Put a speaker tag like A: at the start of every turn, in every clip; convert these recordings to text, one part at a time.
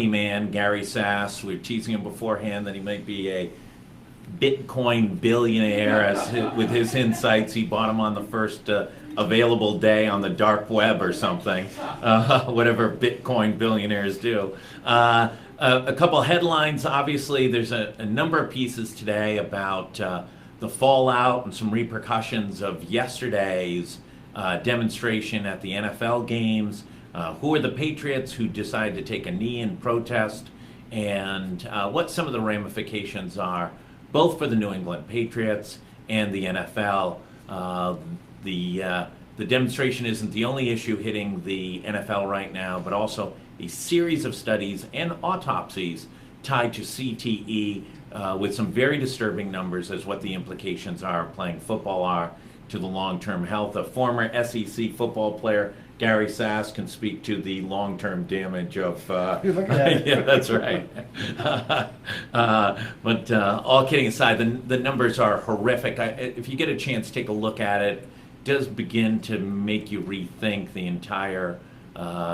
A: man, Gary Sasse. We were teasing him beforehand that he might be a Bitcoin billionaire with his insights. He bought them on the first available day on the dark web or something, whatever Bitcoin billionaires do. A couple headlines. Obviously, there's a number of pieces today about the fallout and some repercussions of yesterday's demonstration at the NFL games. Who are the Patriots who decided to take a knee in protest, and what some of the ramifications are, both for the New England Patriots and the NFL. The demonstration isn't the only issue hitting the NFL right now, but also a series of studies and autopsies tied to CTE with some very disturbing numbers as what the implications are of playing football are to the long-term health. A former SEC football player, Gary Sasse, can speak to the long-term damage of.
B: You look at it.
A: Yeah, that's right. But all kidding aside, the numbers are horrific. If you get a chance, take a look at it. It does begin to make you rethink the entire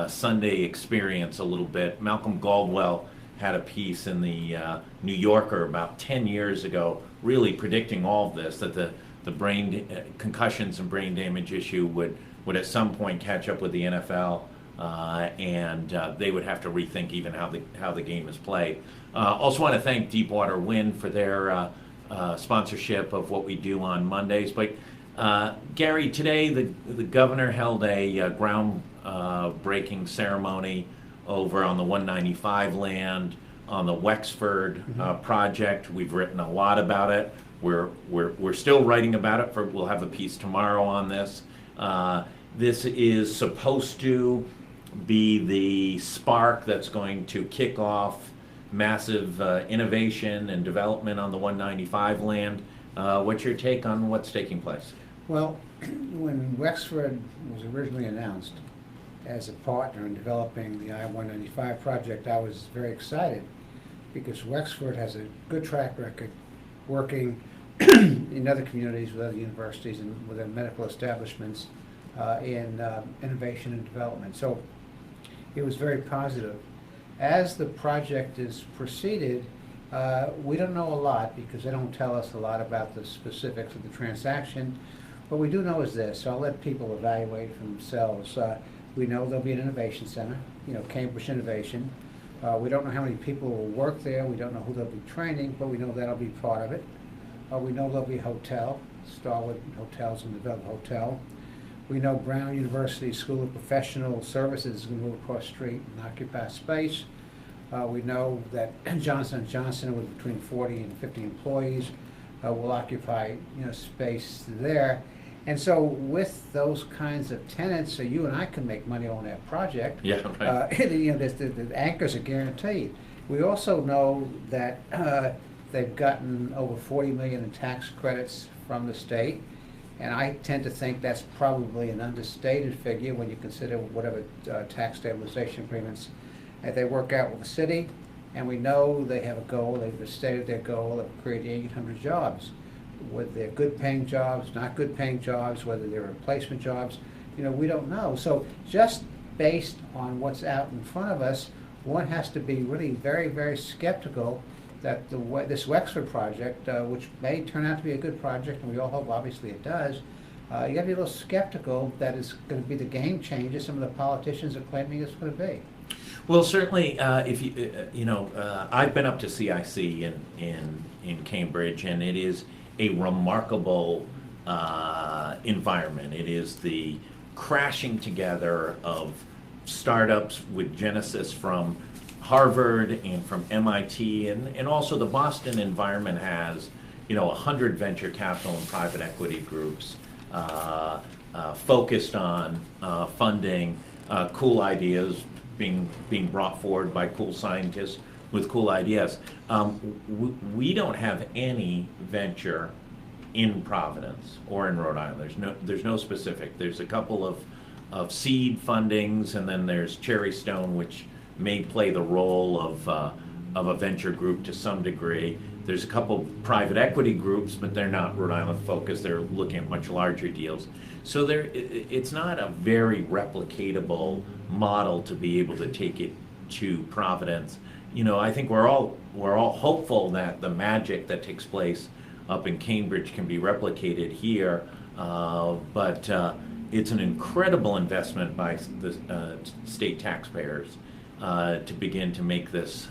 A: Sunday experience a little bit. Malcolm Gladwell had a piece in the New Yorker about 10 years ago, really predicting all of this, that the brain concussions and brain damage issue would at some point catch up with the NFL, and they would have to rethink even how the game is played. Also want to thank Deepwater Wind for their sponsorship of what we do on Mondays. But Gary, today the governor held a groundbreaking ceremony over on the 195 land on the Wexford project. We've written a lot about it. We're still writing about it. We'll have a piece tomorrow on this. This is supposed to be the spark that's going to kick off massive innovation and development on the 195 land. What's your take on what's taking place?
B: Well, when Wexford was originally announced as a partner in developing the I-195 project, I was very excited because Wexford has a good track record working in other communities with other universities and with their medical establishments in innovation and development. So it was very positive. As the project is proceeded, we don't know a lot because they don't tell us a lot about the specifics of the transaction. What we do know is this, so I'll let people evaluate for themselves. We know there'll be an innovation center, Cambridge Innovation. We don't know how many people will work there. We don't know who they'll be training, but we know that'll be part of it. We know there'll be a hotel, Starwood Hotels and Develop Hotel. We know Brown University School of Professional Services is going to move across the street and occupy space. We know that Johnson & Johnson, with between 40 and 50 employees, will occupy space there. And so with those kinds of tenants, so you and I can make money on that project.
A: Yeah, right.
B: The anchors are guaranteed. We also know that they've gotten over $40 million in tax credits from the state, and I tend to think that's probably an understated figure when you consider whatever tax stabilization agreements that they work out with the city. And we know they have a goal, they've stated their goal of creating 800 jobs. Whether they're good-paying jobs, not good-paying jobs, whether they're replacement jobs, we don't know. So just based on what's out in front of us, one has to be really very, very skeptical that this Wexford project, which may turn out to be a good project, and we all hope obviously it does, you got to be a little skeptical that it's going to be the game changer some of the politicians are claiming it's going to be.
A: Well, certainly, if I've been up to CIC in Cambridge, and it is a remarkable environment. It is the crashing together of startups with genesis from Harvard and from MIT, and also the Boston environment has 100 venture capital and private equity groups focused on funding cool ideas being brought forward by cool scientists with cool ideas. We don't have any venture in Providence or in Rhode Island. There's no specific. There's a couple of seed fundings, and then there's Cherry Stone, which may play the role of a venture group to some degree. There's a couple private equity groups, but they're not Rhode Island focused. They're looking at much larger deals. So it's not a very replicatable model to be able to take it to Providence. I think we're all hopeful that the magic that takes place up in Cambridge can be replicated here, but it's an incredible investment by the state taxpayers to begin to make this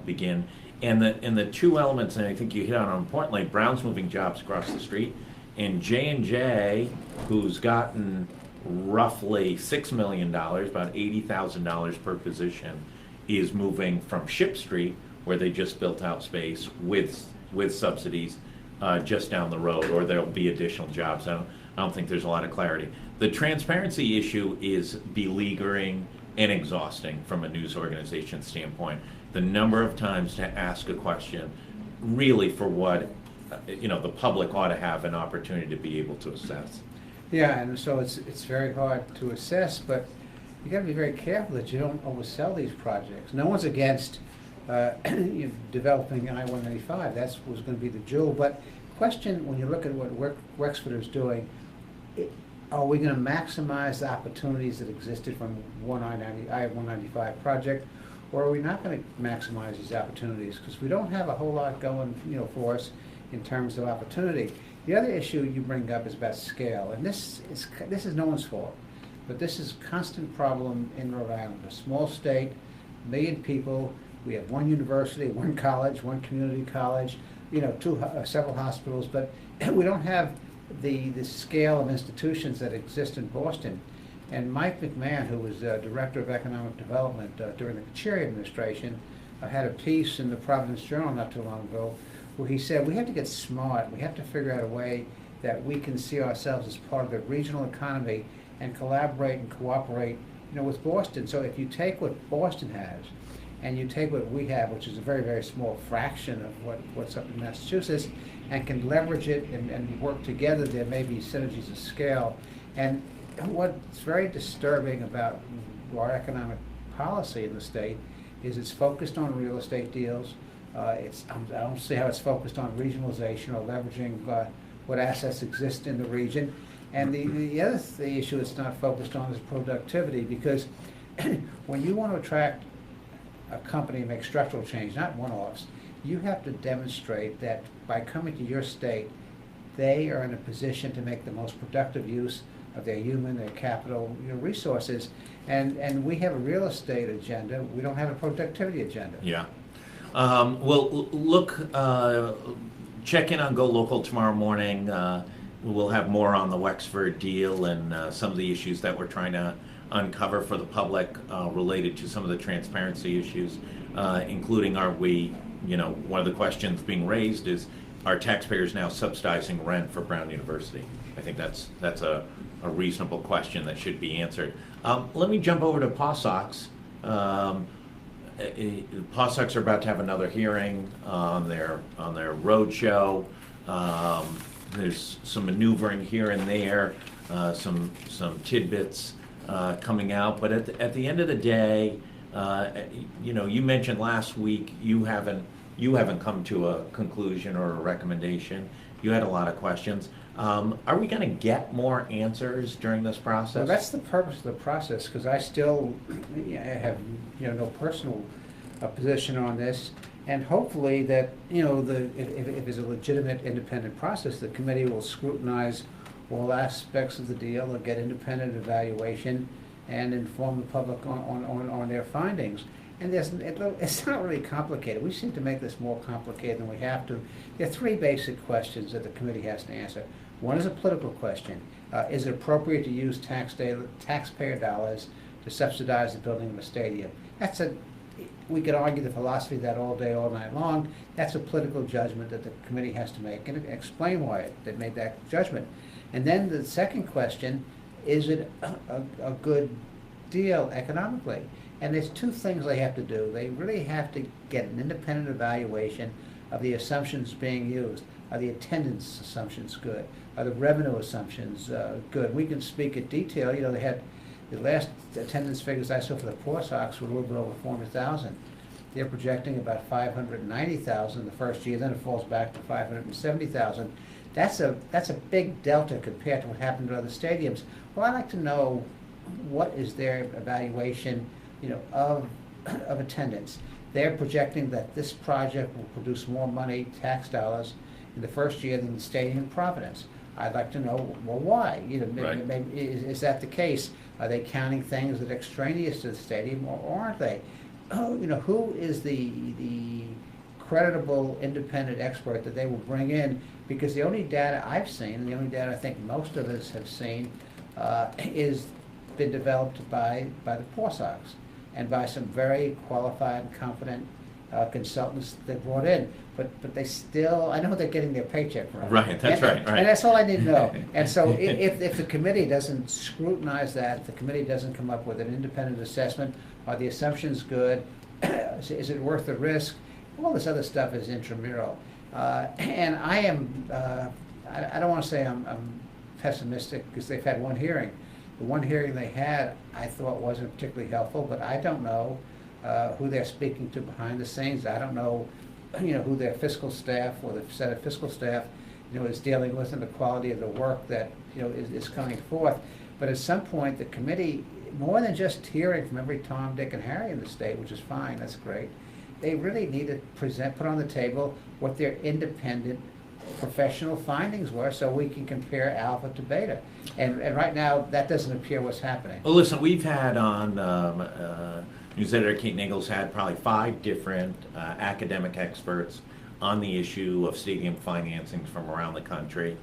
A: begin. And the two elements, and I think you hit on them importantly, Brown's moving jobs across the street, and J&J, who's gotten roughly $6 million, about $80,000 per position, is moving from Ship Street, where they just built out space with subsidies, just down the road, or there'll be additional jobs. I don't think there's a lot of clarity. The transparency issue is beleaguering and exhausting from a news organization standpoint. The number of times to ask a question, really for what the public ought to have an opportunity to be able to assess.
B: Yeah, and so it's very hard to assess, but you got to be very careful that you don't oversell these projects. No one's against developing I-195. That was going to be the jewel. But question, when you look at what Wexford is doing, are we going to maximize the opportunities that existed from I-195 project, or are we not going to maximize these opportunities? Because we don't have a whole lot going, for us in terms of opportunity. The other issue you bring up is about scale, and this is no one's fault, but this is a constant problem in Rhode Island. A small state, 1 million people. We have one university, one college, one community college, several hospitals, but we don't have the scale of institutions that exist in Boston. And Mike McMahon, who was Director of Economic Development during the Cherry administration, had a piece in the Providence Journal not too long ago where he said we have to get smart. We have to figure out a way that we can see ourselves as part of the regional economy and collaborate and cooperate, with Boston. So if you take what Boston has and you take what we have, which is a very, very small fraction of what's up in Massachusetts, and can leverage it and work together, there may be synergies of scale. And what's very disturbing about our economic policy in the state is it's focused on real estate deals. I don't see how it's focused on regionalization or leveraging what assets exist in the region. And the other issue it's not focused on is productivity, because when you want to attract a company and make structural change, not one-offs, you have to demonstrate that by coming to your state, they are in a position to make the most productive use of their human, their capital, resources. And we have a real estate agenda. We don't have a productivity agenda.
A: Yeah. Well, look, check in on Go Local tomorrow morning. We'll have more on the Wexford deal and some of the issues that we're trying to uncover for the public related to some of the transparency issues, including one of the questions being raised is, are taxpayers now subsidizing rent for Brown University? I think that's a reasonable question that should be answered. Let me jump over to PawSox. PawSox are about to have another hearing on their roadshow. There's some maneuvering here and there, some tidbits coming out, but at the end of the day, you mentioned last week you haven't come to a conclusion or a recommendation. You had a lot of questions. Are we going to get more answers during this process?
B: Well, that's the purpose of the process, because I still have no personal position on this, and hopefully that if it's a legitimate independent process, the committee will scrutinize all aspects of the deal and get independent evaluation and inform the public on their findings. And it's not really complicated. We seem to make this more complicated than we have to. There are 3 basic questions that the committee has to answer. One is a political question. Is it appropriate to use taxpayer dollars to subsidize the building of a stadium? We could argue the philosophy of that all day, all night long. That's a political judgment that the committee has to make and explain why they made that judgment. And then the second question, is it a good deal economically? And there's 2 things they have to do. They really have to get an independent evaluation of the assumptions being used. Are the attendance assumptions good? Are the revenue assumptions good? We can speak in detail. They had the last attendance figures I saw for the PawSox were a little bit over 400,000. They're projecting about 590,000 the first year, then it falls back to 570,000. That's a big delta compared to what happened to other stadiums. Well, I'd like to know what is their evaluation, of of attendance. They're projecting that this project will produce more money, tax dollars, in the first year than the stadium in Providence. I'd like to know, well, why?
A: Right.
B: Maybe, is that the case? Are they counting things that are extraneous to the stadium, or aren't they? Who is the creditable independent expert that they will bring in? Because the only data I've seen, and the only data I think most of us have seen, is been developed by the Poor Sox and by some very qualified and competent consultants they brought in. But they still, I know they're getting their paycheck from.
A: Right, that's right.
B: And that's all I need to know. And so if the committee doesn't scrutinize that, if the committee doesn't come up with an independent assessment, are the assumptions good? Is it worth the risk? All this other stuff is intramural. And I am, I don't want to say I'm pessimistic, because they've had one hearing. The one hearing they had, I thought wasn't particularly helpful, but I don't know who they're speaking to behind the scenes. I don't know, who their fiscal staff or the set of fiscal staff, is dealing with, and the quality of the work that, is coming forth. But at some point, the committee, more than just hearing from every Tom, Dick, and Harry in the state, which is fine, that's great, they really need to put on the table what their independent professional findings were, so we can compare alpha to beta. And right now, that doesn't appear what's happening.
A: Well, listen, we've had on News Editor Kate Nagel's had probably 5 different academic experts on the issue of stadium financing from around the country.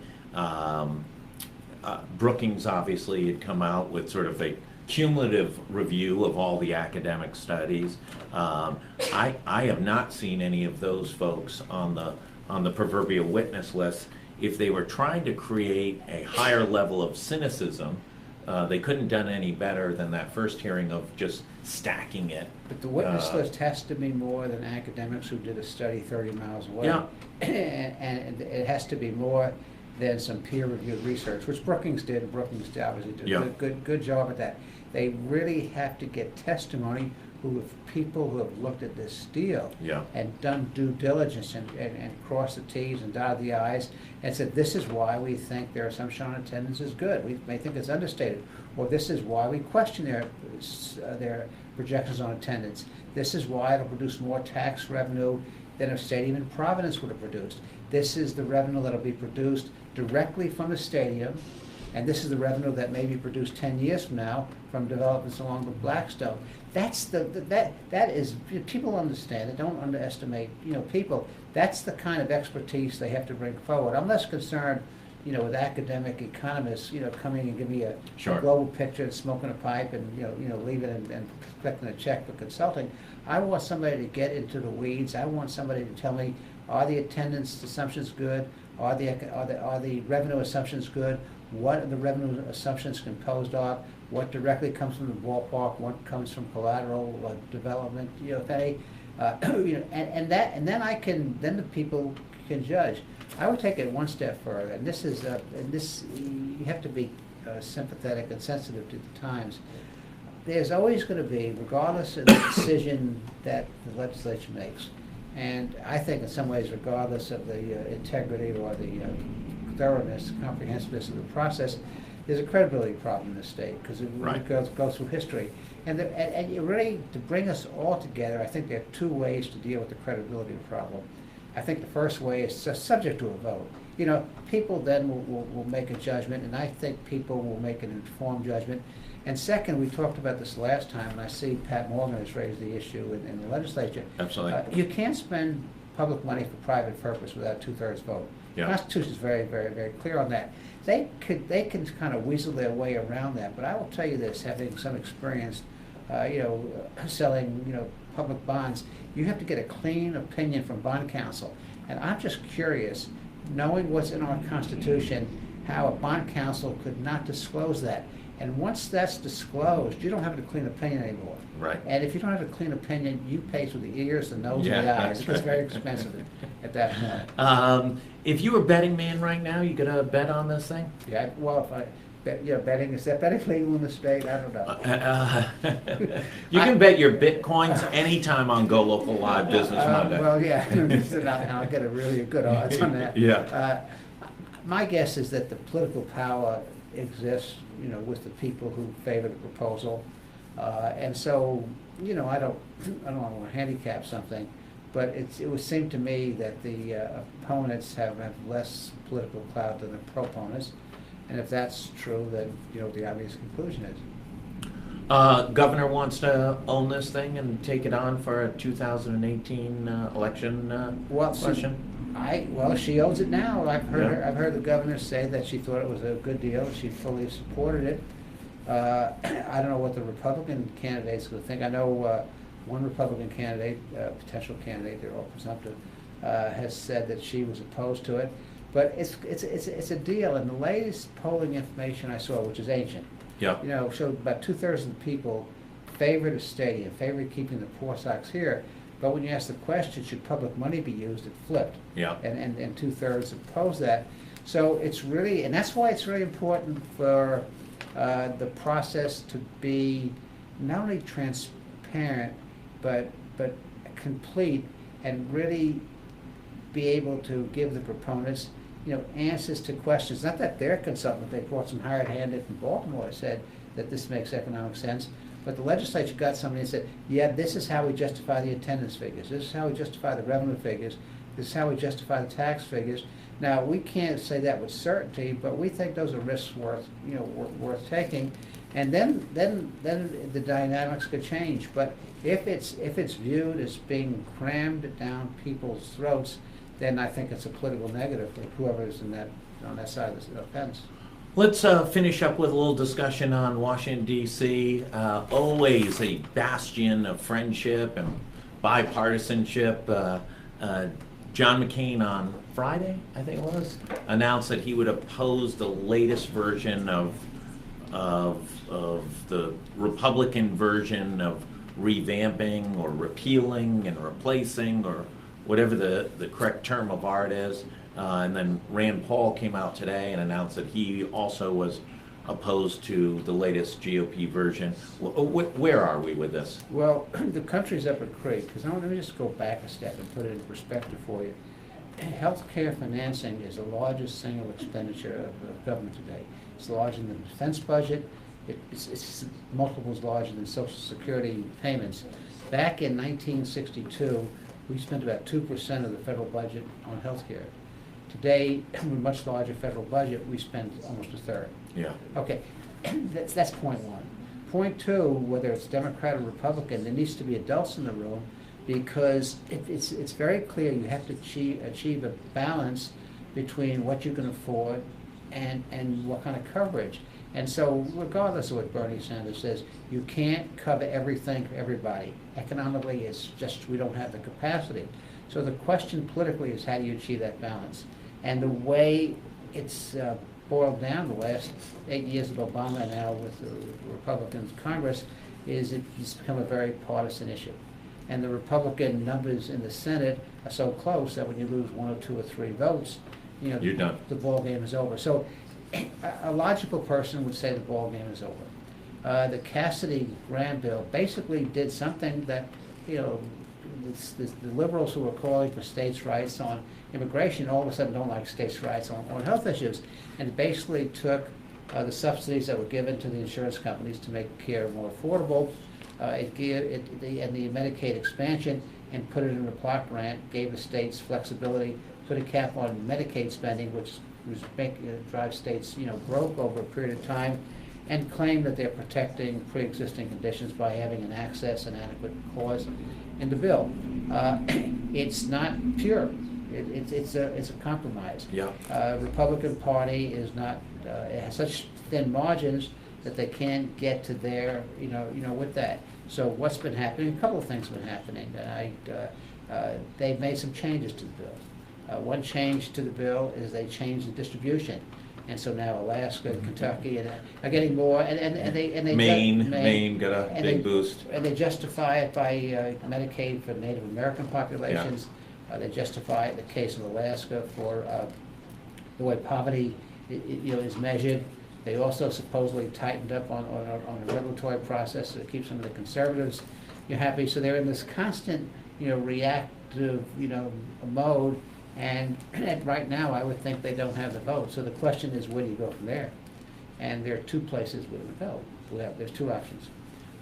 A: Brookings obviously had come out with sort of a cumulative review of all the academic studies. I have not seen any of those folks on the proverbial witness list. If they were trying to create a higher level of cynicism, they couldn't done any better than that first hearing of just stacking it.
B: But the witness list has to be more than academics who did a study 30 miles away.
A: Yeah.
B: And it has to be more than some peer-reviewed research, which Brookings did, and Brookings obviously did
A: Yeah.
B: a good job at that. They really have to get testimony people who have looked at this deal
A: Yeah.
B: and done due diligence and crossed the T's and dotted the I's and said, this is why we think their assumption on attendance is good. We may think it's understated. Or this is why we question their projections on attendance. This is why it'll produce more tax revenue than a stadium in Providence would have produced. This is the revenue that'll be produced directly from the stadium, and this is the revenue that may be produced 10 years from now from developments along with Blackstone. That's that is, people understand it. Don't underestimate people. That's the kind of expertise they have to bring forward. I'm less concerned, with academic economists, coming and giving me a
A: Sure.
B: global picture and smoking a pipe and leaving and collecting a check for consulting. I want somebody to get into the weeds. I want somebody to tell me, are the attendance assumptions good? Are the revenue assumptions good? What are the revenue assumptions composed of? What directly comes from the ballpark? What comes from collateral development? If any, and then the people can judge. I would take it one step further, and this is you have to be sympathetic and sensitive to the times. There's always going to be, regardless of the decision that the legislature makes, and I think in some ways, regardless of the integrity or the thoroughness, comprehensiveness of the process, there's a credibility problem in the state, because it
A: Right.
B: goes through history. And you really, to bring us all together, I think there are 2 ways to deal with the credibility problem. I think the first way is subject to a vote. People then will make a judgment, and I think people will make an informed judgment. And second, we talked about this last time, and I see Pat Morgan has raised the issue in the legislature.
A: Absolutely.
B: You can't spend public money for private purpose without 2/3 vote.
A: Yeah.
B: The Constitution is very, very, very clear on that. They can kind of weasel their way around that, but I will tell you this, having some experience, selling, public bonds, you have to get a clean opinion from bond counsel. And I'm just curious, knowing what's in our Constitution, how a bond counsel could not disclose that. And once that's disclosed, you don't have a clean opinion anymore.
A: Right.
B: And if you don't have a clean opinion, you pay with the ears, the nose, and the
A: Yeah.
B: eyes. It gets very expensive at that point.
A: If you were a betting man right now, you gonna bet on this thing?
B: Yeah, well, if I bet, betting, is that betting legal in the state? I don't know.
A: You can bet your bitcoins anytime on Go Local Live Business Monday.
B: Well, yeah, and I'll get a really good odds on that.
A: Yeah.
B: My guess is that the political power exists, with the people who favor the proposal. And so I don't want to handicap something, but it would seem to me that the opponents have less political clout than the proponents, and if that's true, then the obvious conclusion is.
A: Governor wants to own this thing and take it on for a 2018 election question.
B: She owns it now. I've
A: Yeah.
B: heard the governor say that she thought it was a good deal. She fully supported it. I don't know what the Republican candidates would think. I know one Republican candidate, potential candidate, they're all presumptive, has said that she was opposed to it. But it's a deal, and the latest polling information I saw, which is ancient,
A: Yeah.
B: showed about 2/3 of the people favored a stadium, favored keeping the Poor Sox here. But when you ask the question, should public money be used, it flipped.
A: Yeah.
B: And 2/3 opposed that. So it's really, and that's why it's really important for the process to be not only transparent, but complete, and really be able to give the proponents, answers to questions. Not that their consultant, they brought some hired hand in from Baltimore, said that this makes economic sense, but the legislature got somebody and said, yeah, this is how we justify the attendance figures, this is how we justify the revenue figures, this is how we justify the tax figures. Now, we can't say that with certainty, but we think those are risks worth taking, and then the dynamics could change. But if it's viewed as being crammed down people's throats, then I think it's a political negative for whoever's on that side of the fence.
A: Let's finish up with a little discussion on Washington, D.C. Always a bastion of friendship and bipartisanship. John McCain on Friday, I think it was, announced that he would oppose the latest version of the Republican version of revamping or repealing and replacing, or whatever the correct term of art is. And then Rand Paul came out today and announced that he also was opposed to the latest GOP version. Where are we with this?
B: Well, the country's up a creek, because let me just go back a step and put it in perspective for you. Healthcare financing is the largest single expenditure of the government today. It's larger than the defense budget. It's multiples larger than Social Security payments. Back in 1962, we spent about 2% of the federal budget on healthcare. Today, with a much larger federal budget, we spend almost a third.
A: Yeah.
B: Okay, that's point one. Point two, whether it's Democrat or Republican, there needs to be adults in the room, because it's very clear you have to achieve a balance between what you can afford and what kind of coverage. And so, regardless of what Bernie Sanders says, you can't cover everything for everybody. Economically, it's just we don't have the capacity. So the question politically is, how do you achieve that balance? And the way it's boiled down the last 8 years of Obama, and now with the Republican Congress, is it's become a very partisan issue. And the Republican numbers in the Senate are so close that when you lose 1 or 2 or 3 votes,
A: You're done.
B: The ball game is over. So a logical person would say the ball game is over. The Cassidy-Graham bill basically did something that, the liberals who are calling for states' rights on immigration all of a sudden don't like states' rights on health issues. And it basically took the subsidies that were given to the insurance companies to make care more affordable, and the Medicaid expansion, and put it in a block grant, gave the states flexibility, put a cap on Medicaid spending, which drive states broke over a period of time, and claim that they're protecting pre-existing conditions by having an access and adequate clause in the bill. It's not pure. It's a compromise.
A: Yeah.
B: Republican Party is not it has such thin margins that they can't get to their with that. So what's been happening? A couple of things have been happening. They've made some changes to the bill. One change to the bill is they changed the distribution. And so now Alaska and Kentucky are getting more, and they
A: Maine got a big boost.
B: And they justify it by Medicaid for Native American populations. Yeah. They justify it in the case of Alaska for the way poverty is measured. They also supposedly tightened up on the regulatory process to keep some of the conservatives happy. So they're in this constant reactive mode. And right now, I would think they don't have the vote. So the question is, where do you go from there? And there are 2 places where we go. There's 2 options.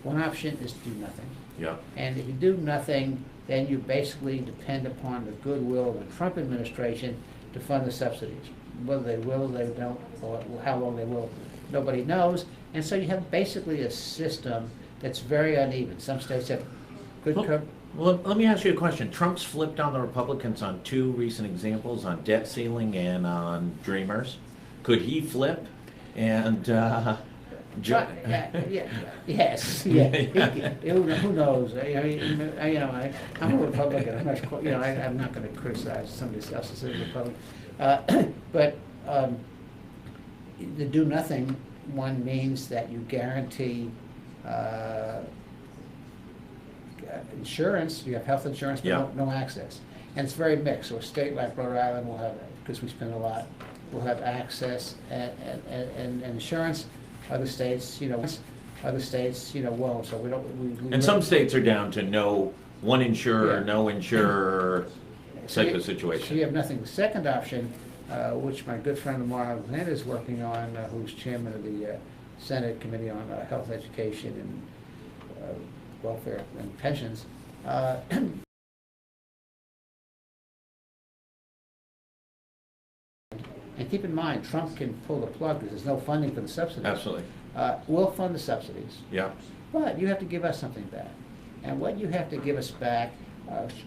B: One option is to do nothing.
A: Yeah.
B: And if you do nothing, then you basically depend upon the goodwill of the Trump administration to fund the subsidies. Whether they will, they don't, or how long they will, nobody knows. And so you have basically a system that's very uneven. Some states have good
A: Well, let me ask you a question. Trump's flipped on the Republicans on two recent examples, on debt ceiling and on Dreamers. Could he flip and
B: yes, yeah. Who knows? I'm a Republican. I'm not, I'm not going to criticize somebody else as a Republican. But the do nothing one means that you guarantee insurance. You have health insurance, but no access, and it's very mixed. So a state like Rhode Island will have, because we spend a lot, will have access and insurance. Other states, won't. So we don't.
A: And some states are down to no one insurer,
B: Yeah.
A: no insurer type of
B: So
A: situation.
B: you have nothing. The second option, which my good friend Lamar Alexander is working on, who's chairman of the Senate Committee on Health Education and Welfare and Pensions. And keep in mind, Trump can pull the plug because there's no funding for the subsidies.
A: Absolutely.
B: We'll fund the subsidies,
A: Yeah.
B: but you have to give us something back. And what you have to give us back,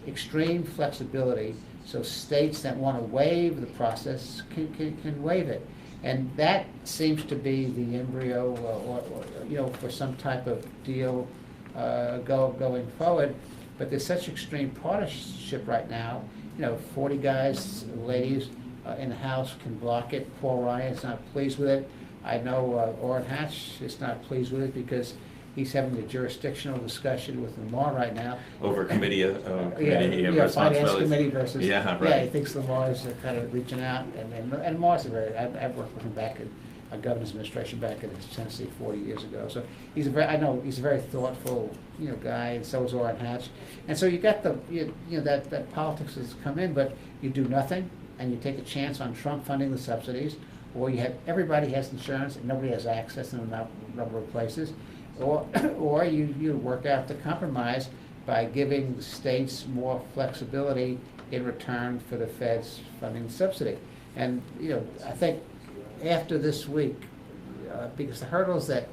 B: extreme flexibility, so states that want to waive the process can waive it. And that seems to be the embryo, for some type of deal going forward. But there's such extreme partisanship right now. 40 guys, ladies in the House can block it. Paul Ryan is not pleased with it. I know Orrin Hatch is not pleased with it because he's having a jurisdictional discussion with Lamar right now.
A: Over committee of
B: Finance
A: responsibilities.
B: committee versus.
A: Yeah, right.
B: Yeah, he thinks Lamar's kind of reaching out, and Lamar's I've worked with him back in a governor's administration back in Tennessee 40 years ago. So he's a very thoughtful, guy, and so is Orrin Hatch. And so you got that politics has come in, but you do nothing, and you take a chance on Trump funding the subsidies, or everybody has insurance and nobody has access in a number of places, or you work out the compromise by giving the states more flexibility in return for the feds funding the subsidy. And I think after this week, because the hurdles that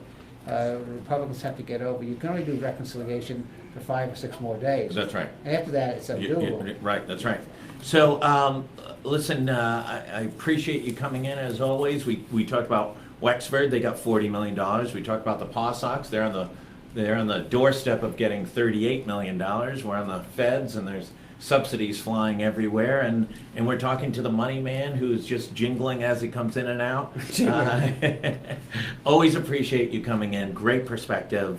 B: Republicans have to get over, you can only do reconciliation for 5 or 6 more days.
A: That's right.
B: And after that, it's undoable.
A: Right, that's right. So, listen, I appreciate you coming in as always. We talked about Wexford, they got $40 million. We talked about the Paw Sox, they're on the doorstep of getting $38 million. We're on the feds, and there's subsidies flying everywhere, and we're talking to the money man who's just jingling as he comes in and out. Always appreciate you coming in. Great perspective,